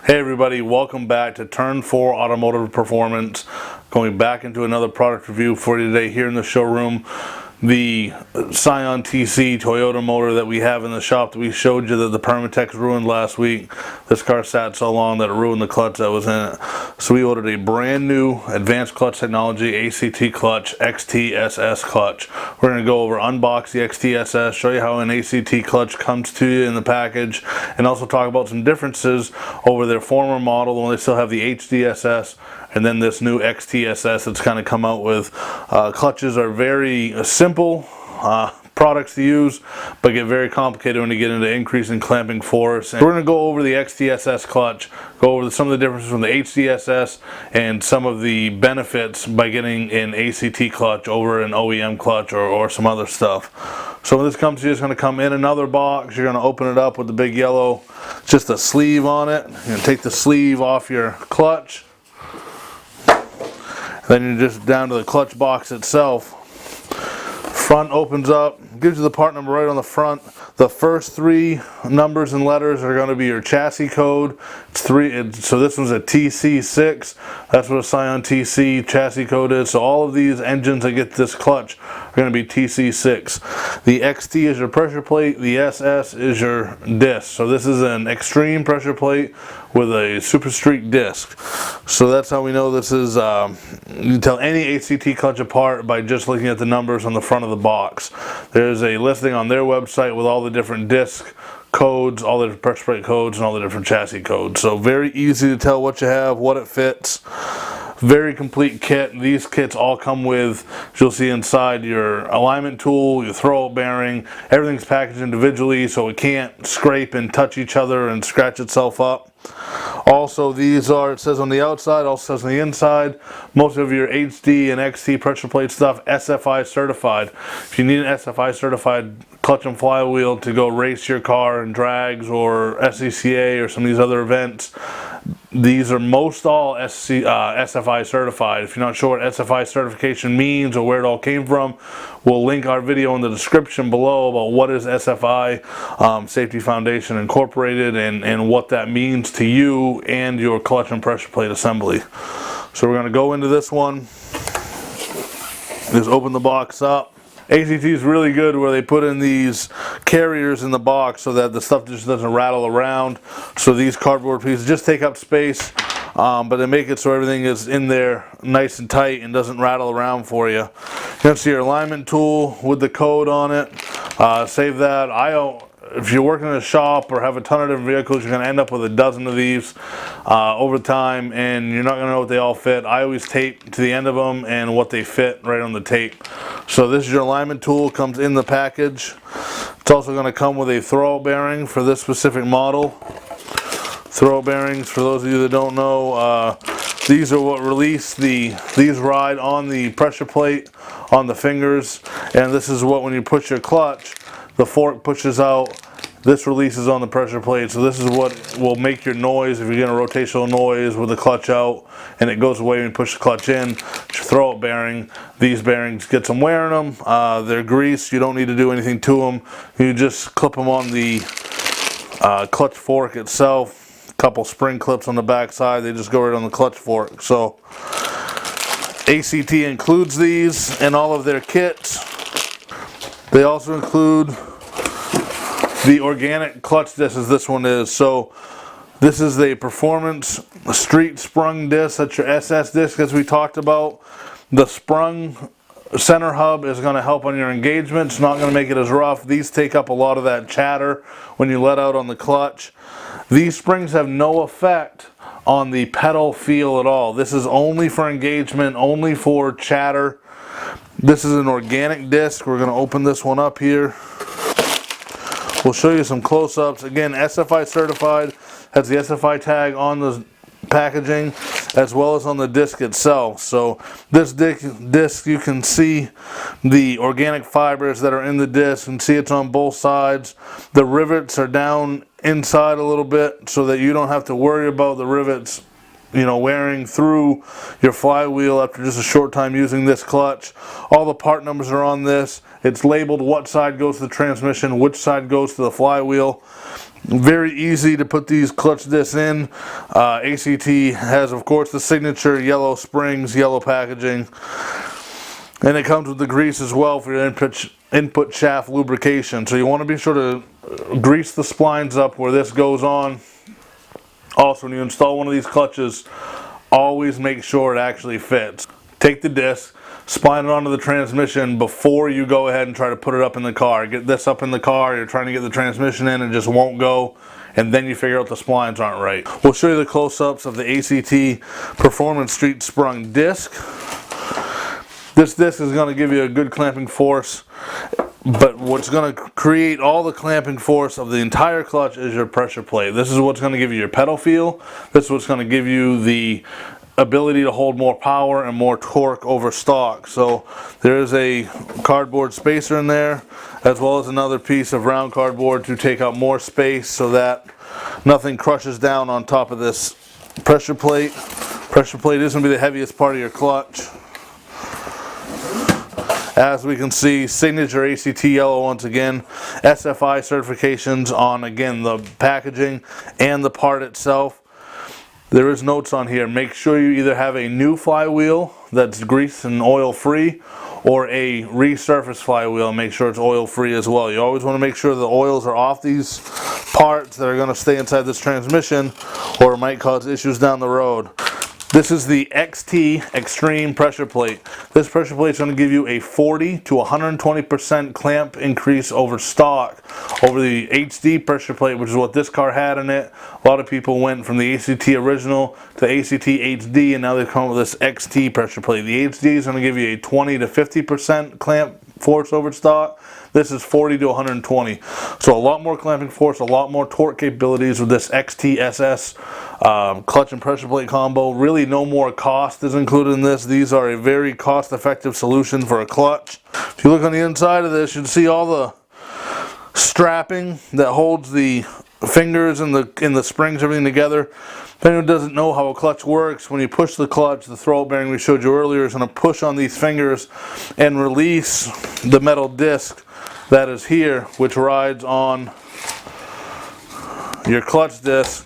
Hey everybody, welcome back to Turn 4 Automotive Performance. Going back into another product review for you today here in the showroom. The Scion TC Toyota motor that we have in the shop that we showed you that the Permatex ruined last week. This car sat so long that it ruined the clutch that was in it. So we ordered a brand new advanced clutch technology ACT clutch, XTSS clutch. We're going to go over, unbox the XTSS, show you how an ACT clutch comes to you in the package, and also talk about some differences over their former model when they still have the HDSS and then this new XTSS that's kind of come out with. Clutches are very simple products to use, but get very complicated when you get into increasing clamping force. And we're going to go over the XTSS clutch, go over some of the differences from the HDSS and some of the benefits by getting an ACT clutch over an OEM clutch or some other stuff. So when this comes to you, it's going to come in another box. You're going to open it up with the big yellow, just a sleeve on it. You're going to take the sleeve off your clutch. Then you're just down to the clutch box itself. Front opens up, gives you the part number right on the front. The first three numbers and letters are going to be your chassis code. So this one's a TC6. That's what a Scion TC chassis code is. So all of these engines that get this clutch are going to be TC6. The XT is your pressure plate. The SS is your disc. So this is an extreme pressure plate with a super streak disc. So that's how we know this is, you can tell any ACT clutch apart by just looking at the numbers on the front of the box. There's a listing on their website with all the different disc codes, all the different pressure plate codes, and all the different chassis codes. So very easy to tell what you have, what it fits. Very complete kit. These kits all come with, as you'll see inside, your alignment tool, your throwout bearing. Everything's packaged individually so it can't scrape and touch each other and scratch itself up. Also, these are, it says on the outside, also says on the inside, most of your HD and XT pressure plate stuff SFI certified. If you need an SFI certified clutch and flywheel to go race your car in drags or SCCA or some of these other events, these are most all SFI certified. If you're not sure what SFI certification means or where it all came from, we'll link our video in the description below about what is SFI, Safety Foundation Incorporated, and what that means to you and your clutch and pressure plate assembly. So we're going to go into this one. Just open the box up. ACT is really good where they put in these carriers in the box so that the stuff just doesn't rattle around. So these cardboard pieces just take up space, but they make it so everything is in there nice and tight and doesn't rattle around for you. You can see your alignment tool with the code on it. Save that. If you're working in a shop or have a ton of different vehicles, you're going to end up with a dozen of these over time, and you're not going to know what they all fit. I always tape to the end of them and what they fit right on the tape. So this is your alignment tool, comes in the package. It's also going to come with a throwout bearing for this specific model. Throwout bearings, for those of you that don't know, these are what release these ride on the pressure plate on the fingers, and this is what, when you push your clutch, the fork pushes out, this releases on the pressure plate. So this is what will make your noise if you get a rotational noise with the clutch out and it goes away when you push the clutch in. It's your throwout bearing. These bearings get some wear in them. They're greased. You don't need to do anything to them. You just clip them on the clutch fork itself. A couple spring clips on the back side. They just go right on the clutch fork. So ACT includes these in all of their kits. They also include the organic clutch disc, as this one is. So this is the performance street sprung disc. That's your SS disc, as we talked about. The sprung center hub is going to help on your engagement. It's not going to make it as rough. These take up a lot of that chatter when you let out on the clutch. These springs have no effect on the pedal feel at all. This is only for engagement, only for chatter. This is an organic disc. We're going to open this one up here. We'll show you some close-ups. Again, SFI certified, has the SFI tag on the packaging as well as on the disc itself. So this disc, you can see the organic fibers that are in the disc, and see it's on both sides. The rivets are down inside a little bit so that you don't have to worry about the rivets wearing through your flywheel after just a short time using this clutch. All the part numbers are on this. It's labeled what side goes to the transmission, which side goes to the flywheel. Very easy to put these clutch discs in. ACT has, of course, the signature yellow springs, yellow packaging. And it comes with the grease as well for your input shaft lubrication. So you want to be sure to grease the splines up where this goes on. Also, when you install one of these clutches, always make sure it actually fits. Take the disc, spline it onto the transmission before you go ahead and try to put it up in the car. Get this up in the car, you're trying to get the transmission in, and it just won't go, and then you figure out the splines aren't right. We'll show you the close-ups of the ACT Performance Street Sprung disc. This disc is going to give you a good clamping force, but what's going to create all the clamping force of the entire clutch is your pressure plate. This is what's going to give you your pedal feel. This is what's going to give you the ability to hold more power and more torque over stock. So there is a cardboard spacer in there, as well as another piece of round cardboard to take up more space so that nothing crushes down on top of this pressure plate. Pressure plate is going to be the heaviest part of your clutch. As we can see, signature ACT yellow once again. SFI certifications on, again, the packaging and the part itself. There is notes on here. Make sure you either have a new flywheel that's grease and oil free, or a resurfaced flywheel, and make sure it's oil free as well. You always want to make sure the oils are off these parts that are going to stay inside this transmission, or it might cause issues down the road. This is the XT Extreme pressure plate. This pressure plate is going to give you a 40 to 120% clamp increase over stock over the HD pressure plate, which is what this car had in it. A lot of people went from the ACT original to ACT HD, and now they've come up with this XT pressure plate. The HD is going to give you a 20 to 50% clamp force over stock. This is 40 to 120. So a lot more clamping force, a lot more torque capabilities with this XTSS clutch and pressure plate combo. Really no more cost is included in this. These are a very cost-effective solution for a clutch. If you look on the inside of this, you can see all the strapping that holds the fingers and the springs, everything together. If anyone doesn't know how a clutch works, when you push the clutch, the throw bearing we showed you earlier is going to push on these fingers and release the metal disc that is here, which rides on your clutch disc.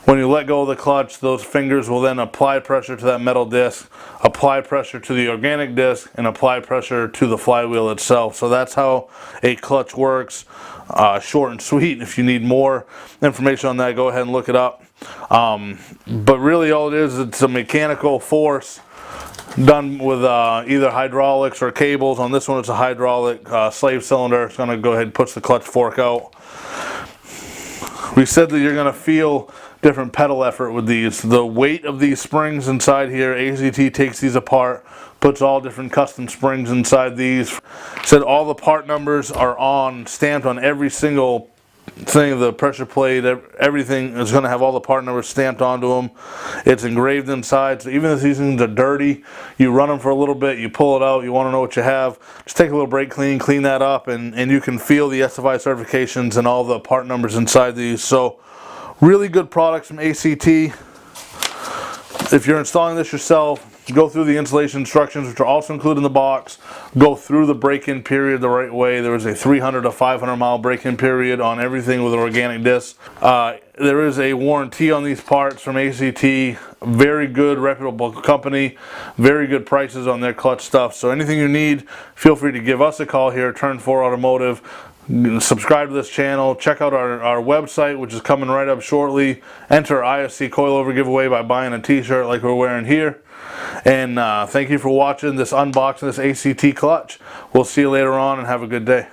When you let go of the clutch, those fingers will then apply pressure to that metal disc, apply pressure to the organic disc, and apply pressure to the flywheel itself. So that's how a clutch works. Short and sweet. If you need more information on that, go ahead and look it up. But really all it is, it's a mechanical force done with either hydraulics or cables. On this one it's a hydraulic slave cylinder. It's going to go ahead and push the clutch fork out. We said that you're going to feel different pedal effort with these. The weight of these springs inside here, ACT takes these apart, puts all different custom springs inside these. Said all the part numbers are stamped on every single thing of the pressure plate. Everything is going to have all the part numbers stamped onto them. It's engraved inside, so even if these things are dirty, you run them for a little bit, you pull it out, you want to know what you have, just take a little brake clean that up, and you can feel the SFI certifications and all the part numbers inside these. So really good products from ACT. If you're installing this yourself, go through the installation instructions, which are also included in the box. Go through the break-in period the right way. There is a 300 to 500 mile break-in period on everything with an organic disc. There is a warranty on these parts from ACT. Very good, reputable company. Very good prices on their clutch stuff. So anything you need, feel free to give us a call here at Turn 4 Automotive. Subscribe to this channel. Check out our website, which is coming right up shortly. Enter ISC coilover giveaway by buying a t-shirt like we're wearing here. And thank you for watching this unboxing, this ACT clutch. We'll see you later on, and have a good day.